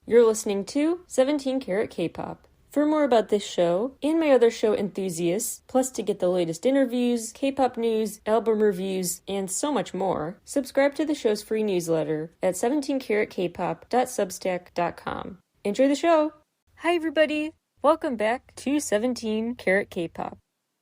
You're listening to 17 Carat K-Pop. For more about this show and my other show Enthusiasts, plus to get the latest interviews, K-pop news, album reviews, and so much more, subscribe to the show's free newsletter at 17caratkpop.substack.com. Enjoy the show! Hi everybody! Welcome back to 17 Carat K-Pop.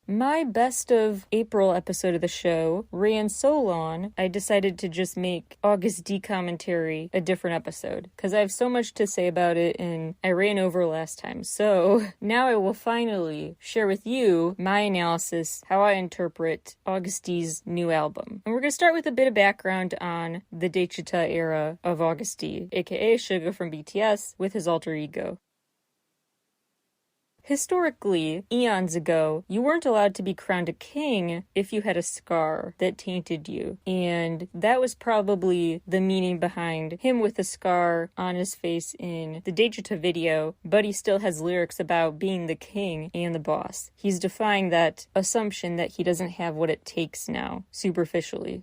My best of April episode of the show ran so long, I decided to just make Agust D commentary a different episode, because I have so much to say about it and I ran over last time. So now I will finally share with you my analysis, how I interpret Agust D's new album. And we're going to start with a bit of background on the Daechita era of Agust D, aka SUGA from BTS, with his alter ego. Historically, eons ago, you weren't allowed to be crowned a king if you had a scar that tainted you. And that was probably the meaning behind him with a scar on his face in the Daechita video, but he still has lyrics about being the king and the boss. He's defying that assumption that he doesn't have what it takes now, superficially.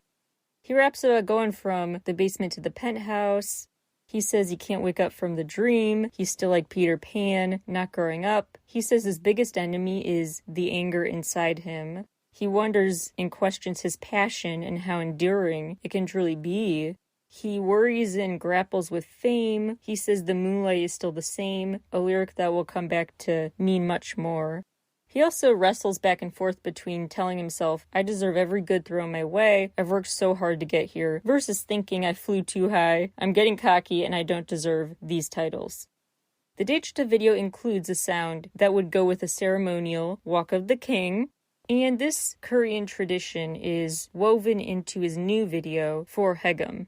He raps about going from the basement to the penthouse. He says he can't wake up from the dream. He's still like Peter Pan, not growing up. He says his biggest enemy is the anger inside him. He wonders and questions his passion and how enduring it can truly be. He worries and grapples with fame. He says the moonlight is still the same, a lyric that will come back to mean much more. He also wrestles back and forth between telling himself, I deserve every good thrown my way, I've worked so hard to get here, versus thinking I flew too high, I'm getting cocky, and I don't deserve these titles. The Daechita video includes a sound that would go with a ceremonial Walk of the King, and this Korean tradition is woven into his new video for Haegeum.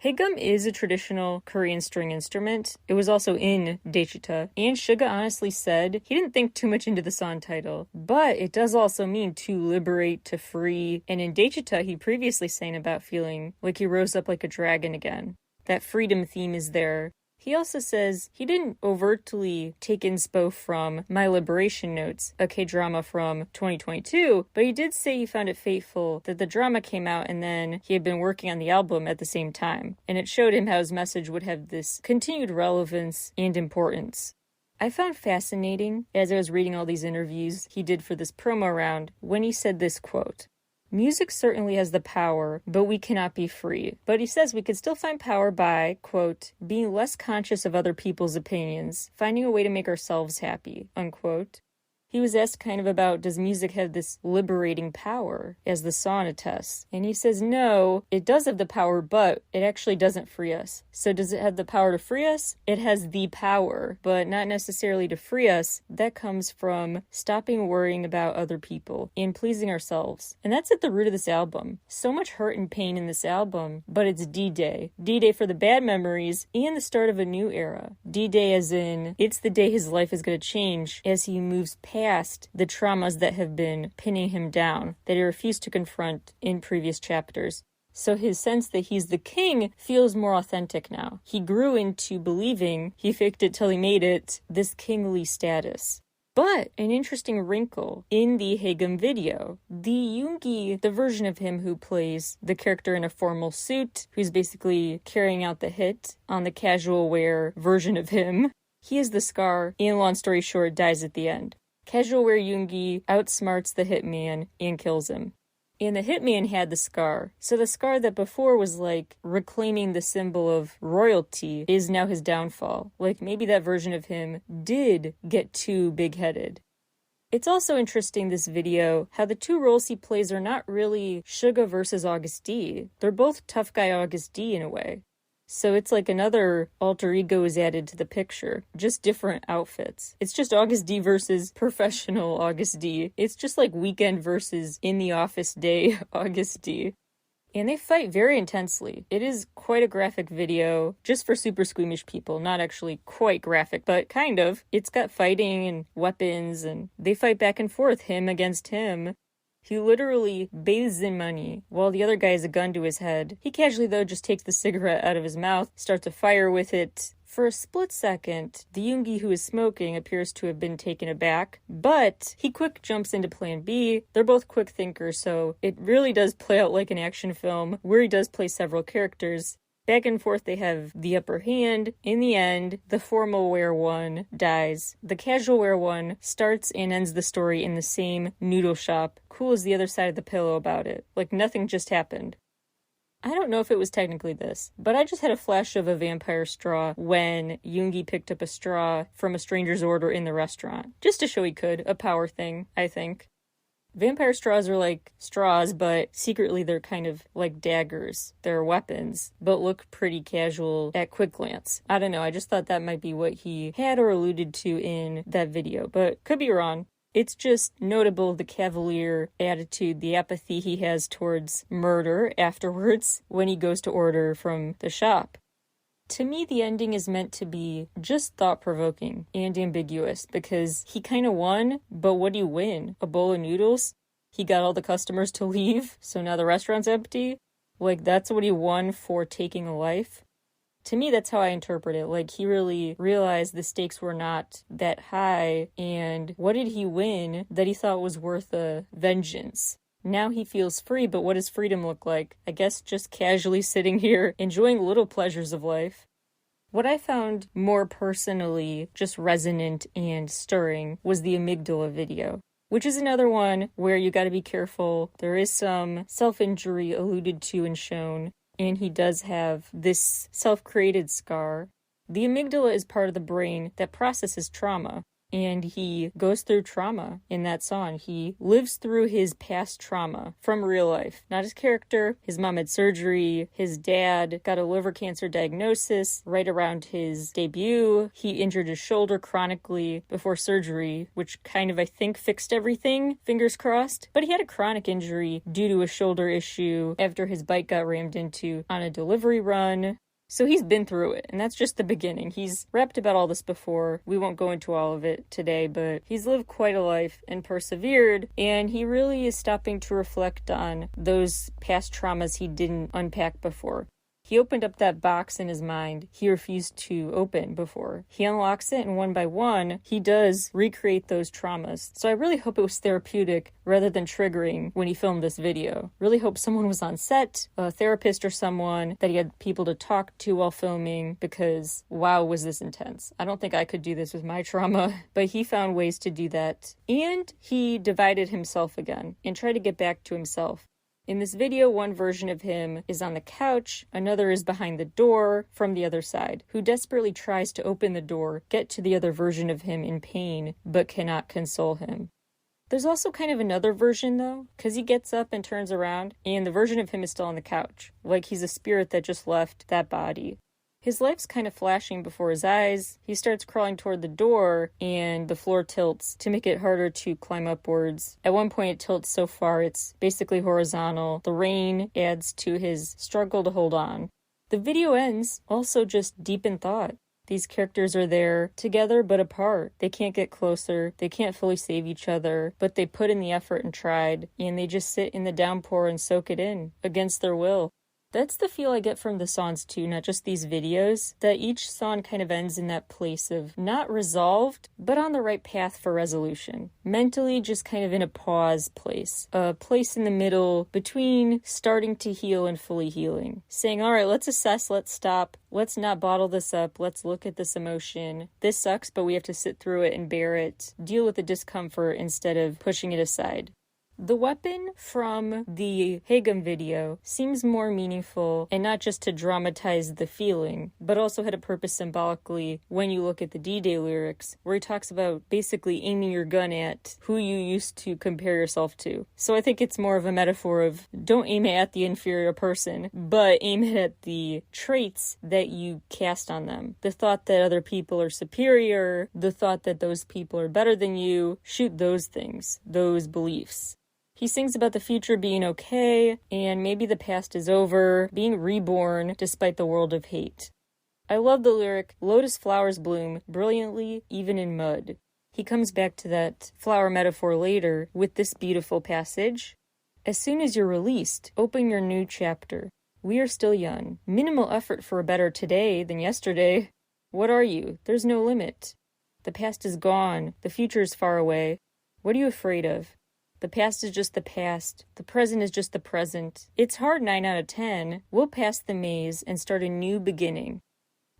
Haegeum is a traditional Korean string instrument. It was also in Daechita, and SUGA honestly said he didn't think too much into the song title, but it does also mean to liberate, to free, and in Daechita he previously sang about feeling like he rose up like a dragon again. That freedom theme is there. He also says he didn't overtly take inspo from My Liberation Notes, a K-drama from 2022, but he did say he found it fateful that the drama came out and then he had been working on the album at the same time, and it showed him how his message would have this continued relevance and importance. I found fascinating, as I was reading all these interviews he did for this promo round, when he said this quote, "Music certainly has the power, but we cannot be free." But he says we could still find power by, quote, being less conscious of other people's opinions, finding a way to make ourselves happy, unquote. He was asked kind of about, does music have this liberating power, as the song attests? And he says, no, it does have the power, but it actually doesn't free us. So does it have the power to free us? It has the power, but not necessarily to free us. That comes from stopping worrying about other people and pleasing ourselves. And that's at the root of this album. So much hurt and pain in this album, but it's D-Day. D-Day for the bad memories and the start of a new era. D-Day as in, it's the day his life is going to change as he moves past the traumas that have been pinning him down, that he refused to confront in previous chapters. So his sense that he's the king feels more authentic now. He grew into believing, he faked it till he made it, this kingly status. But an interesting wrinkle in the Haegeum video, the Yoongi, the version of him who plays the character in a formal suit, who's basically carrying out the hit on the casual wear version of him, he has the scar, and long story short, dies at the end. Casual wear Yoongi outsmarts the hitman and kills him. And the hitman had the scar. So the scar that before was like reclaiming the symbol of royalty is now his downfall. Like maybe that version of him did get too big-headed. It's also interesting, this video, how the two roles he plays are not really SUGA versus Agust D. They're both tough guy Agust D in a way. So it's like another alter ego is added to the picture, just different outfits. It's just Agust D versus professional Agust D. It's just like Weekend versus in the office day Agust D. And they fight very intensely. It is quite a graphic video, just for super squeamish people. Not actually quite graphic, but kind of. It's got fighting and weapons, and they fight back and forth, him against him. He literally bathes in money, while the other guy has a gun to his head. He casually, though, just takes the cigarette out of his mouth, starts a fire with it. For a split second, the Yoongi who is smoking appears to have been taken aback, but he quick jumps into plan B. They're both quick thinkers, so it really does play out like an action film, where he does play several characters. Back and forth, they have the upper hand. In the end, the formal wear one dies. The casual wear one starts and ends the story in the same noodle shop, cool as the other side of the pillow about it, like nothing just happened. I don't know if it was technically this, but I just had a flash of a vampire straw when Yoongi picked up a straw from a stranger's order in the restaurant. Just to show he could, a power thing, I think. Vampire straws are like straws, but secretly they're kind of like daggers. They're weapons, but look pretty casual at quick glance. I don't know, I just thought that might be what he had or alluded to in that video, but could be wrong. It's just notable the cavalier attitude, the apathy he has towards murder afterwards when he goes to order from the shop. To me, the ending is meant to be just thought-provoking and ambiguous because he kind of won, but what do you win? A bowl of noodles? He got all the customers to leave, so now the restaurant's empty? Like, that's what he won for taking a life? To me, that's how I interpret it. Like, he really realized the stakes were not that high, and what did he win that he thought was worth a vengeance? Now he feels free, but what does freedom look like? I guess just casually sitting here, enjoying little pleasures of life. What I found more personally just resonant and stirring was the AMYGDALA video, which is another one where you gotta be careful. There is some self-injury alluded to and shown, and he does have this self-created scar. The amygdala is part of the brain that processes trauma. And he goes through trauma in that song. He lives through his past trauma from real life. Not his character. His mom had surgery. His dad got a liver cancer diagnosis right around his debut. He injured his shoulder chronically before surgery, which kind of, I think, fixed everything. Fingers crossed. But he had a chronic injury due to a shoulder issue after his bike got rammed into on a delivery run. So he's been through it, and that's just the beginning. He's rapped about all this before. We won't go into all of it today, but he's lived quite a life and persevered, and he really is stopping to reflect on those past traumas he didn't unpack before. He opened up that box in his mind he refused to open before. He unlocks it, and one by one, he does recreate those traumas. So I really hope it was therapeutic rather than triggering when he filmed this video. Really hope someone was on set, a therapist or someone, that he had people to talk to while filming, because wow, was this intense. I don't think I could do this with my trauma, but he found ways to do that. And he divided himself again and tried to get back to himself. In this video, one version of him is on the couch, another is behind the door from the other side, who desperately tries to open the door, get to the other version of him in pain, but cannot console him. There's also kind of another version, though, because he gets up and turns around, and the version of him is still on the couch, like he's a spirit that just left that body. His life's kind of flashing before his eyes. He starts crawling toward the door, and the floor tilts to make it harder to climb upwards. At one point, it tilts so far it's basically horizontal. The rain adds to his struggle to hold on. The video ends also just deep in thought. These characters are there together but apart. They can't get closer. They can't fully save each other, but they put in the effort and tried, and they just sit in the downpour and soak it in against their will. That's the feel I get from the songs too, not just these videos, that each song kind of ends in that place of not resolved, but on the right path for resolution. Mentally just kind of in a pause place. A place in the middle between starting to heal and fully healing. Saying, all right, let's assess, let's stop, let's not bottle this up, let's look at this emotion. This sucks, but we have to sit through it and bear it. Deal with the discomfort instead of pushing it aside. The weapon from the Haegeum video seems more meaningful, and not just to dramatize the feeling, but also had a purpose symbolically when you look at the D-Day lyrics, where he talks about basically aiming your gun at who you used to compare yourself to. So I think it's more of a metaphor of don't aim it at the inferior person, but aim it at the traits that you cast on them. The thought that other people are superior, the thought that those people are better than you, shoot those things, those beliefs. He sings about the future being okay, and maybe the past is over, being reborn despite the world of hate. I love the lyric, lotus flowers bloom brilliantly even in mud. He comes back to that flower metaphor later with this beautiful passage. As soon as you're released, open your new chapter. We are still young. Minimal effort for a better today than yesterday. What are you? There's no limit. The past is gone. The future is far away. What are you afraid of? The past is just the past. The present is just the present. It's hard 9 out of 10. We'll pass the maze and start a new beginning.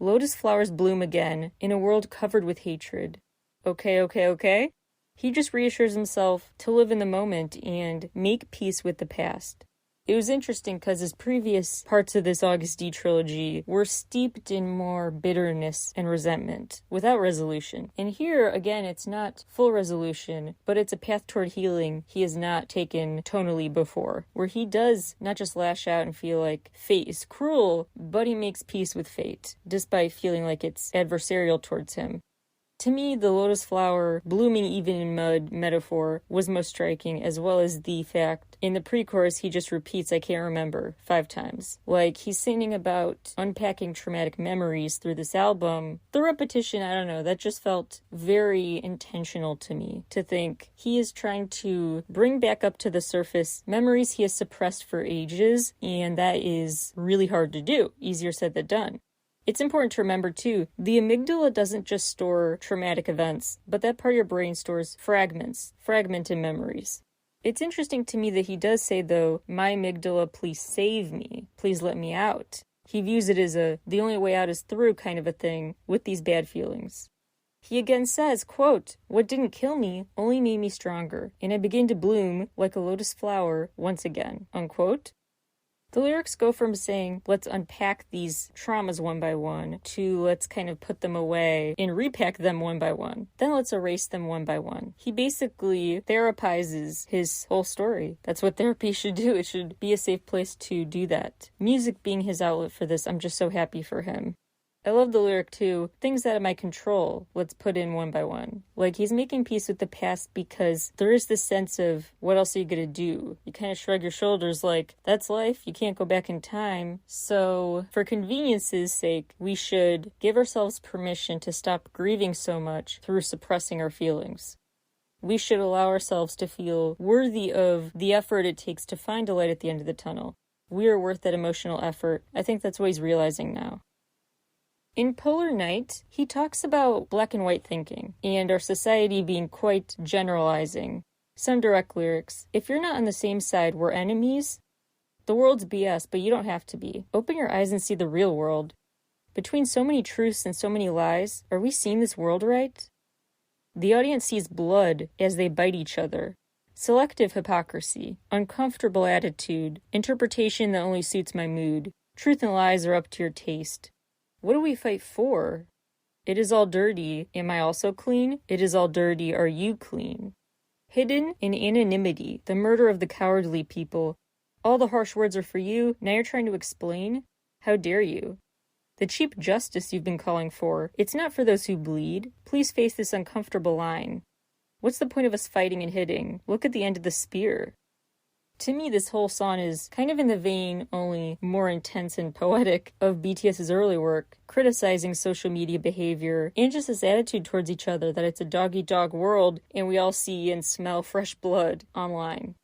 Lotus flowers bloom again in a world covered with hatred. Okay. He just reassures himself to live in the moment and make peace with the past. It was interesting because his previous parts of this Agust D trilogy were steeped in more bitterness and resentment, without resolution. And here, again, it's not full resolution, but it's a path toward healing he has not taken tonally before, where he does not just lash out and feel like fate is cruel, but he makes peace with fate, despite feeling like it's adversarial towards him. To me, the lotus flower blooming even in mud metaphor was most striking, as well as the fact in the pre-chorus he just repeats "I can't remember" 5 times. Like he's singing about unpacking traumatic memories through this album. The repetition, I don't know, that just felt very intentional to me, to think he is trying to bring back up to the surface memories he has suppressed for ages, and that is really hard to do. Easier said than done. It's important to remember, too, the amygdala doesn't just store traumatic events, but that part of your brain stores fragmented memories. It's interesting to me that he does say, though, "My amygdala, please save me, please let me out." He views it as the only way out is through kind of a thing with these bad feelings. He again says, quote, "What didn't kill me only made me stronger, and I begin to bloom like a lotus flower once again," unquote. The lyrics go from saying, let's unpack these traumas one by one, to let's kind of put them away and repack them one by one. Then let's erase them one by one. He basically therapizes his whole story. That's what therapy should do. It should be a safe place to do that. Music being his outlet for this, I'm just so happy for him. I love the lyric too, "Things out of my control, let's put in one by one." Like he's making peace with the past because there is this sense of, what else are you gonna do? You kind of shrug your shoulders like, that's life, you can't go back in time. So for convenience's sake, we should give ourselves permission to stop grieving so much through suppressing our feelings. We should allow ourselves to feel worthy of the effort it takes to find a light at the end of the tunnel. We are worth that emotional effort. I think that's what he's realizing now. In Polar Night, he talks about black and white thinking, and our society being quite generalizing. Some direct lyrics: "If you're not on the same side, we're enemies. The world's BS, but you don't have to be. Open your eyes and see the real world. Between so many truths and so many lies, are we seeing this world right? The audience sees blood as they bite each other. Selective hypocrisy, uncomfortable attitude, interpretation that only suits my mood. Truth and lies are up to your taste. What do we fight for? It is all dirty. Am I also clean? It is all dirty. Are you clean? Hidden in anonymity, the murder of the cowardly people. All the harsh words are for you. Now you're trying to explain? How dare you? The cheap justice you've been calling for, it's not for those who bleed. Please face this uncomfortable line. What's the point of us fighting and hitting? Look at the end of the spear." To me, this whole song is kind of in the vein, only more intense and poetic, of BTS's early work, criticizing social media behavior and just this attitude towards each other that it's a dog-eat-dog world and we all see and smell fresh blood online.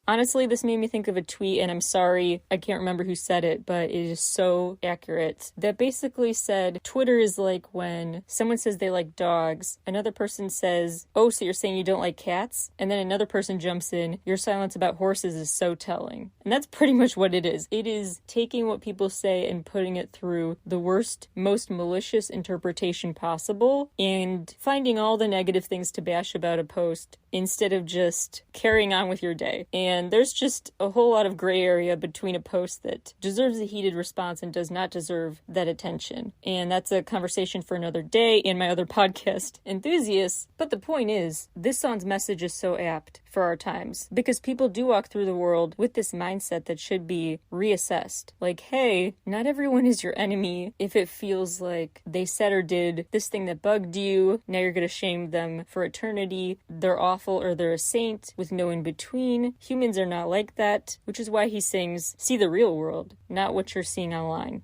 Honestly, this made me think of a tweet, and I'm sorry, I can't remember who said it, but it is so accurate, that basically said, Twitter is like when someone says they like dogs, another person says, "Oh, so you're saying you don't like cats?" And then another person jumps in, "Your silence about horses is so telling." And that's pretty much what it is. It is taking what people say and putting it through the worst, most malicious interpretation possible, and finding all the negative things to bash about a post, instead of just carrying on with your day. And there's just a whole lot of gray area between a post that deserves a heated response and does not deserve that attention. And that's a conversation for another day in my other podcast, Enthusiasts. But the point is, this song's message is so apt for our times, because people do walk through the world with this mindset that should be reassessed. Like, hey, not everyone is your enemy. If it feels like they said or did this thing that bugged you, now you're going to shame them for eternity. They're awful or they're a saint with no in between. Humans are not like that, which is why he sings, "See the real world, not what you're seeing online."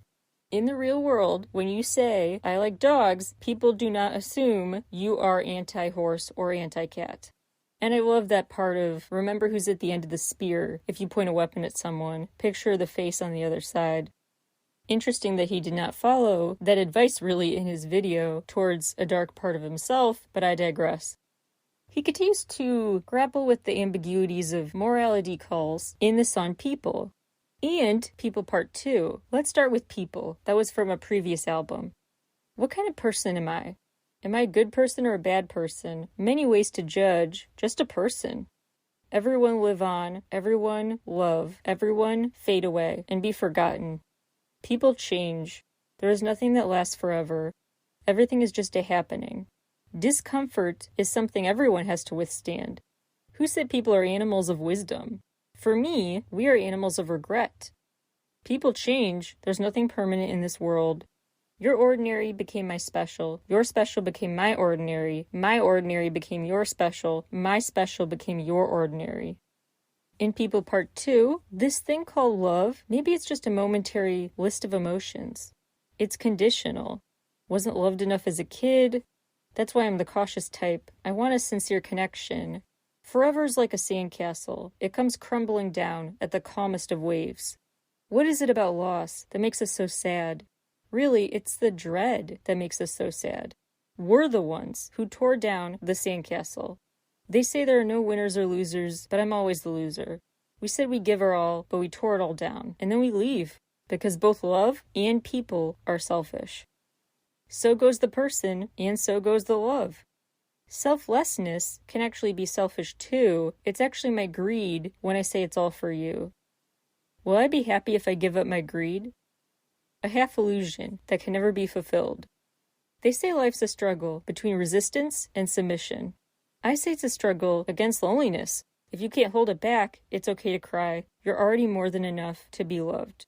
In the real world, when you say, "I like dogs," people do not assume you are anti-horse or anti-cat. And I love that part of, remember who's at the end of the spear. If you point a weapon at someone, picture the face on the other side. Interesting that he did not follow that advice really in his video towards a dark part of himself, but I digress. He continues to grapple with the ambiguities of morality calls in the song People. And People Part 2. Let's start with People. That was from a previous album. What kind of person am I? Am I a good person or a bad person? Many ways to judge, just a person. Everyone live on, everyone love, everyone fade away and be forgotten. People change. There is nothing that lasts forever. Everything is just a happening. Discomfort is something everyone has to withstand. Who said people are animals of wisdom? For me, we are animals of regret. People change. There's nothing permanent in this world. Your ordinary became my special. Your special became my ordinary. My ordinary became your special. My special became your ordinary. In People Part 2, this thing called love, maybe it's just a momentary list of emotions. It's conditional. Wasn't loved enough as a kid. That's why I'm the cautious type. I want a sincere connection. Forever is like a sandcastle. It comes crumbling down at the calmest of waves. What is it about loss that makes us so sad? Really, it's the dread that makes us so sad. We're the ones who tore down the sandcastle. They say there are no winners or losers, but I'm always the loser. We said we'd give our all, but we tore it all down. And then we leave, because both love and people are selfish. So goes the person, and so goes the love. Selflessness can actually be selfish too. It's actually my greed when I say it's all for you. Will I be happy if I give up my greed? A half illusion that can never be fulfilled. They say life's a struggle between resistance and submission. I say it's a struggle against loneliness. If you can't hold it back, it's okay to cry. You're already more than enough to be loved.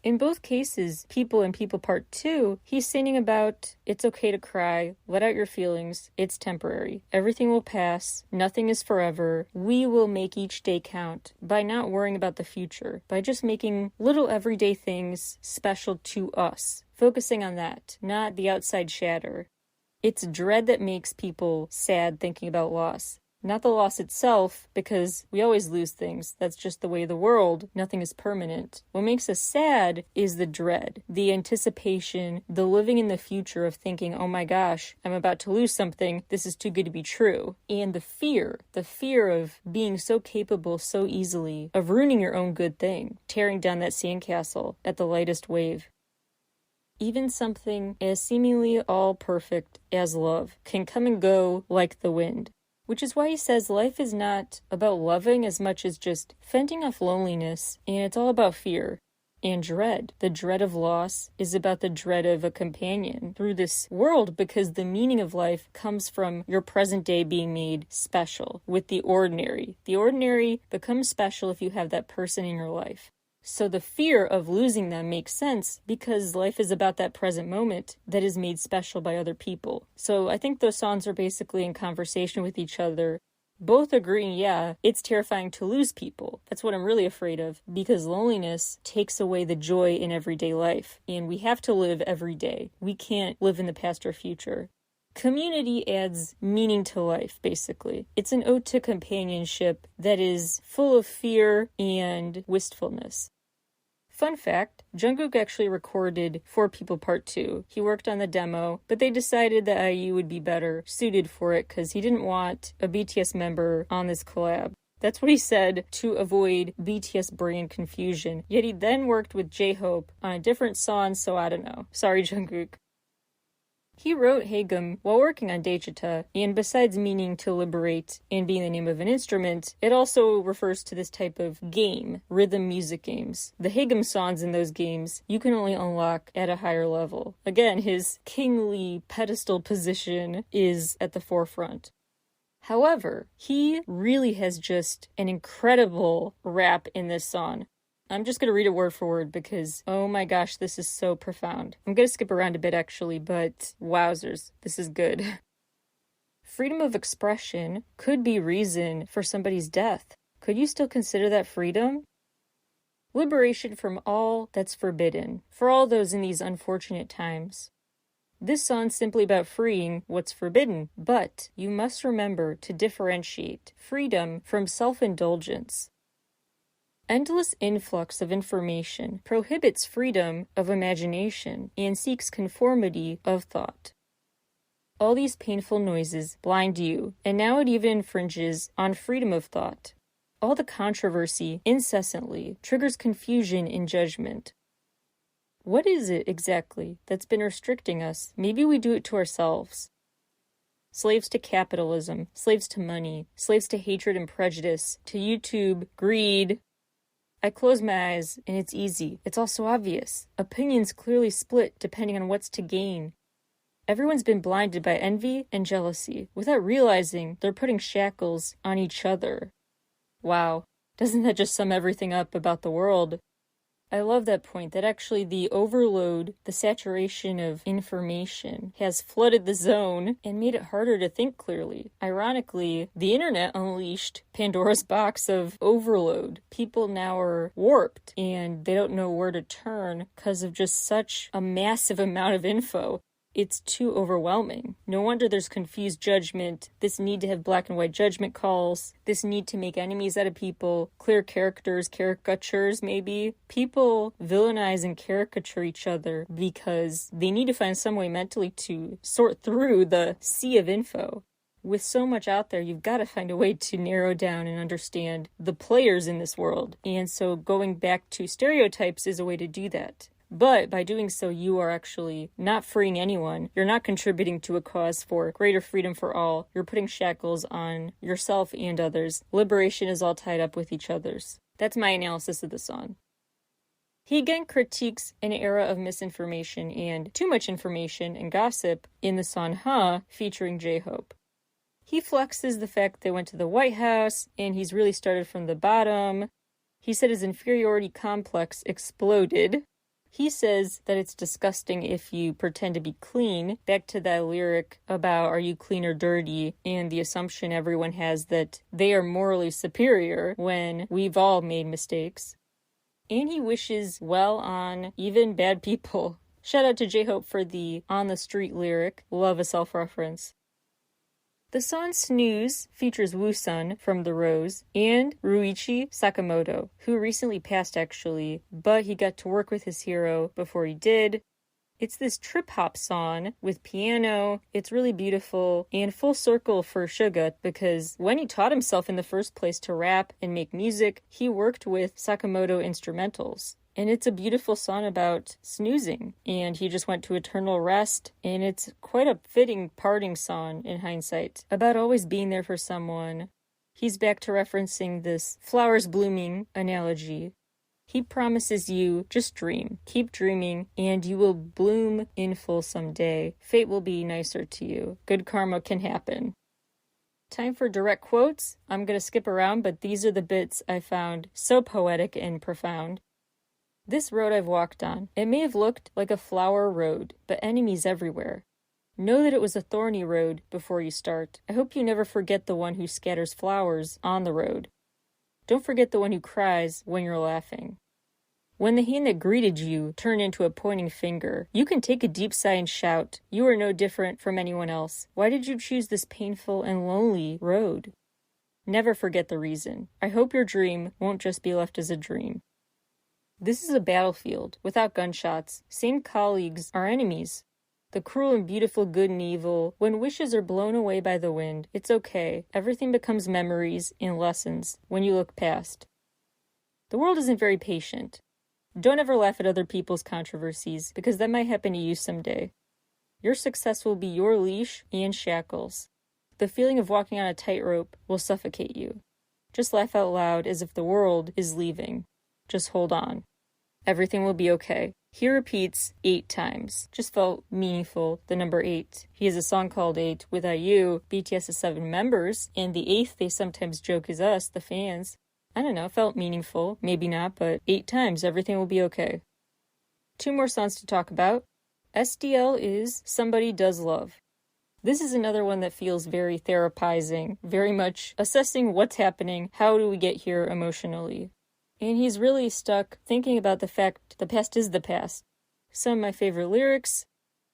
In both cases, People and People Part 2, he's singing about it's okay to cry, let out your feelings, it's temporary. Everything will pass, nothing is forever. We will make each day count by not worrying about the future, by just making little everyday things special to us, focusing on that, not the outside shatter. It's dread that makes people sad thinking about loss. Not the loss itself, because we always lose things. That's just the way of the world. Nothing is permanent. What makes us sad is the dread, the anticipation, the living in the future of thinking, oh my gosh, I'm about to lose something. This is too good to be true. And the fear of being so capable so easily of ruining your own good thing, tearing down that sandcastle at the lightest wave. Even something as seemingly all perfect as love can come and go like the wind. Which is why he says life is not about loving as much as just fending off loneliness, and it's all about fear and dread. The dread of loss is about the dread of a companion through this world, because the meaning of life comes from your present day being made special with the ordinary. The ordinary becomes special if you have that person in your life. So the fear of losing them makes sense because life is about that present moment that is made special by other people. So I think those songs are basically in conversation with each other, both agreeing, yeah, it's terrifying to lose people. That's what I'm really afraid of, because loneliness takes away the joy in everyday life, and we have to live every day. We can't live in the past or future. Community adds meaning to life, basically. It's an ode to companionship that is full of fear and wistfulness. Fun fact, Jungkook actually recorded For People Part 2. He worked on the demo, but they decided that IU would be better suited for it because he didn't want a BTS member on this collab. That's what he said to avoid BTS brand confusion. Yet he then worked with J-Hope on a different song, so I don't know. Sorry, Jungkook. He wrote Haegeum while working on Daechita, and besides meaning to liberate and being the name of an instrument, it also refers to this type of game, rhythm music games. The Haegeum songs in those games, you can only unlock at a higher level. Again, his kingly pedestal position is at the forefront. However, he really has just an incredible rap in this song. I'm just going to read it word for word because, oh my gosh, this is so profound. I'm going to skip around a bit actually, but wowzers, this is good. Freedom of expression could be reason for somebody's death. Could you still consider that freedom? Liberation from all that's forbidden, for all those in these unfortunate times. This song's simply about freeing what's forbidden, but you must remember to differentiate freedom from self-indulgence. Endless influx of information prohibits freedom of imagination and seeks conformity of thought. All these painful noises blind you, and now it even infringes on freedom of thought. All the controversy incessantly triggers confusion in judgment. What is it exactly that's been restricting us? Maybe we do it to ourselves. Slaves to capitalism, slaves to money, slaves to hatred and prejudice, to YouTube, greed. I close my eyes and it's easy. It's all so obvious. Opinions clearly split depending on what's to gain. Everyone's been blinded by envy and jealousy without realizing they're putting shackles on each other. Wow, doesn't that just sum everything up about the world? I love that point, that actually the overload, the saturation of information has flooded the zone and made it harder to think clearly. Ironically, the internet unleashed Pandora's box of overload. People now are warped and they don't know where to turn because of just such a massive amount of info. It's too overwhelming. No wonder there's confused judgment, this need to have black and white judgment calls, this need to make enemies out of people, clear characters, caricatures maybe. People villainize and caricature each other because they need to find some way mentally to sort through the sea of info. With so much out there, you've got to find a way to narrow down and understand the players in this world. And so going back to stereotypes is a way to do that. But by doing so, you are actually not freeing anyone. You're not contributing to a cause for greater freedom for all. You're putting shackles on yourself and others. Liberation is all tied up with each other's. That's my analysis of the song. He again critiques an era of misinformation and too much information and gossip in the song Huh, featuring J-Hope. He flexes the fact they went to the White House and he's really started from the bottom. He said his inferiority complex exploded. He says that it's disgusting if you pretend to be clean, back to that lyric about are you clean or dirty, and the assumption everyone has that they are morally superior when we've all made mistakes. And he wishes well on even bad people. Shout out to J-Hope for the On the Street lyric, love a self-reference. The song Snooze features Woo-sun from The Rose and Ryuichi Sakamoto, who recently passed actually, but he got to work with his hero before he did. It's this trip-hop song with piano. It's really beautiful and full circle for SUGA because when he taught himself in the first place to rap and make music, he worked with Sakamoto instrumentals. And it's a beautiful song about snoozing, and he just went to eternal rest, and it's quite a fitting parting song in hindsight, about always being there for someone. He's back to referencing this flowers blooming analogy. He promises you, just dream, keep dreaming, and you will bloom in full someday. Fate will be nicer to you. Good karma can happen. Time for direct quotes. I'm going to skip around, but these are the bits I found so poetic and profound. This road I've walked on, it may have looked like a flower road, but enemies everywhere. Know that it was a thorny road before you start. I hope you never forget the one who scatters flowers on the road. Don't forget the one who cries when you're laughing. When the hand that greeted you turned into a pointing finger, you can take a deep sigh and shout, you are no different from anyone else. Why did you choose this painful and lonely road? Never forget the reason. I hope your dream won't just be left as a dream. This is a battlefield, without gunshots. Same colleagues are enemies. The cruel and beautiful good and evil, when wishes are blown away by the wind, it's okay. Everything becomes memories and lessons when you look past. The world isn't very patient. Don't ever laugh at other people's controversies, because that might happen to you someday. Your success will be your leash and shackles. The feeling of walking on a tightrope will suffocate you. Just laugh out loud as if the world is leaving. Just hold on. Everything will be okay. He repeats 8 times. Just felt meaningful, the number 8. He has a song called 8 with IU. BTS has 7 members, and the 8th they sometimes joke is us, the fans. I don't know, felt meaningful. Maybe not, but 8 times, everything will be okay. 2 more songs to talk about. SDL is Somebody Does Love. This is another one that feels very therapizing, very much assessing what's happening, how do we get here emotionally. And he's really stuck thinking about the fact the past is the past. Some of my favorite lyrics,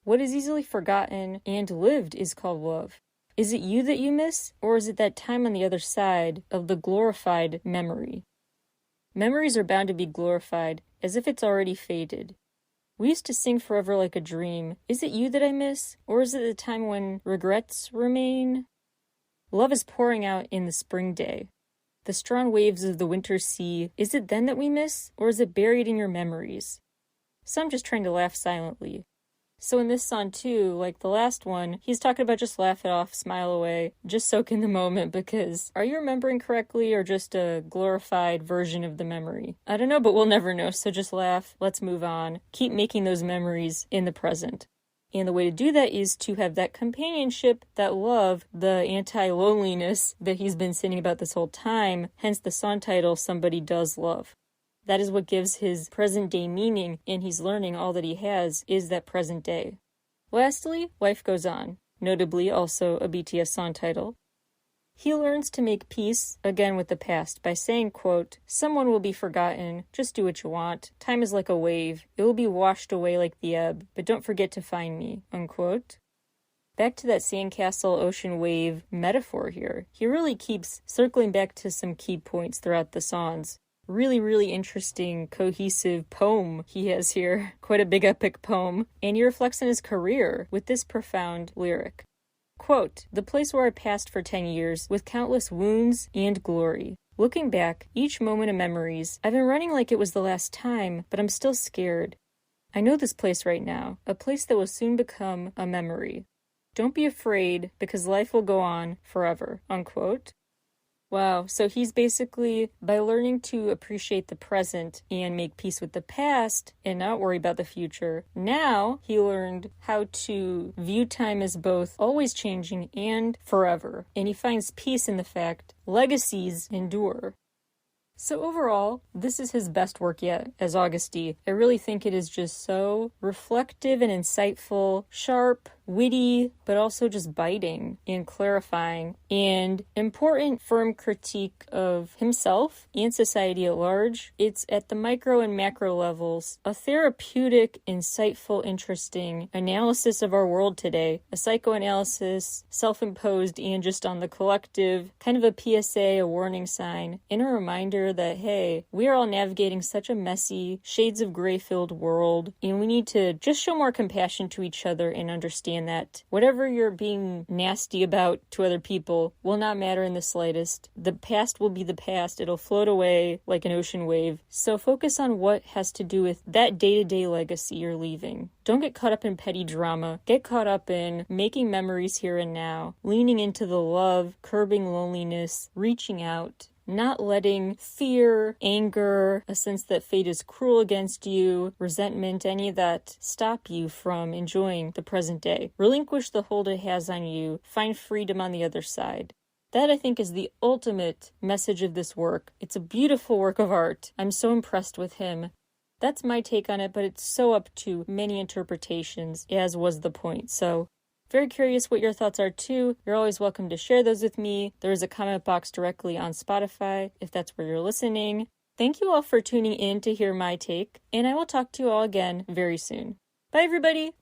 what is easily forgotten and lived is called love. Is it you that you miss, or is it that time on the other side of the glorified memory? Memories are bound to be glorified as if it's already faded. We used to sing forever like a dream. Is it you that I miss? Or is it the time when regrets remain? Love is pouring out in the spring day. The strong waves of the winter sea, is it then that we miss? Or is it buried in your memories? So I'm just trying to laugh silently. So in this song too, like the last one, he's talking about just laugh it off, smile away, just soak in the moment, because are you remembering correctly or just a glorified version of the memory? I don't know, but we'll never know, so just laugh, let's move on, keep making those memories in the present. And the way to do that is to have that companionship, that love, the anti-loneliness that he's been singing about this whole time, hence the song title, Somebody Does Love. That is what gives his present day meaning, and he's learning all that he has is that present day. Lastly, Life Goes On, notably also a BTS song title. He learns to make peace, again with the past, by saying, quote, someone will be forgotten, just do what you want, time is like a wave, it will be washed away like the ebb, but don't forget to find me, unquote. Back to that sandcastle ocean wave metaphor here, he really keeps circling back to some key points throughout the songs. Really interesting, cohesive poem he has here. Quite a big epic poem. And he reflects on his career with this profound lyric. Quote, the place where I passed for 10 years with countless wounds and glory. Looking back, each moment of memories, I've been running like it was the last time, but I'm still scared. I know this place right now, a place that will soon become a memory. Don't be afraid, because life will go on forever, unquote. Wow, so he's basically, by learning to appreciate the present and make peace with the past and not worry about the future, now he learned how to view time as both always changing and forever. And he finds peace in the fact legacies endure. So overall, this is his best work yet as Agust D. I really think it is just so reflective and insightful, sharp, witty, but also just biting and clarifying, and important, firm critique of himself and society at large. It's at the micro and macro levels, a therapeutic, insightful, interesting analysis of our world today, a psychoanalysis, self-imposed and just on the collective, kind of a PSA, a warning sign, and a reminder that, hey, we are all navigating such a messy, shades of gray-filled world, and we need to just show more compassion to each other and understand that whatever you're being nasty about to other people will not matter in the slightest. The past will be the past. It'll float away like an ocean wave. So focus on what has to do with that day-to-day legacy you're leaving. Don't get caught up in petty drama. Get caught up in making memories here and now, leaning into the love, curbing loneliness, reaching out. Not letting fear, anger, a sense that fate is cruel against you, resentment, any of that stop you from enjoying the present day. Relinquish the hold it has on you. Find freedom on the other side. That, I think, is the ultimate message of this work. It's a beautiful work of art. I'm so impressed with him. That's my take on it, but it's so up to many interpretations, as was the point. So, very curious what your thoughts are too. You're always welcome to share those with me. There is a comment box directly on Spotify if that's where you're listening. Thank you all for tuning in to hear my take, and I will talk to you all again very soon. Bye, everybody!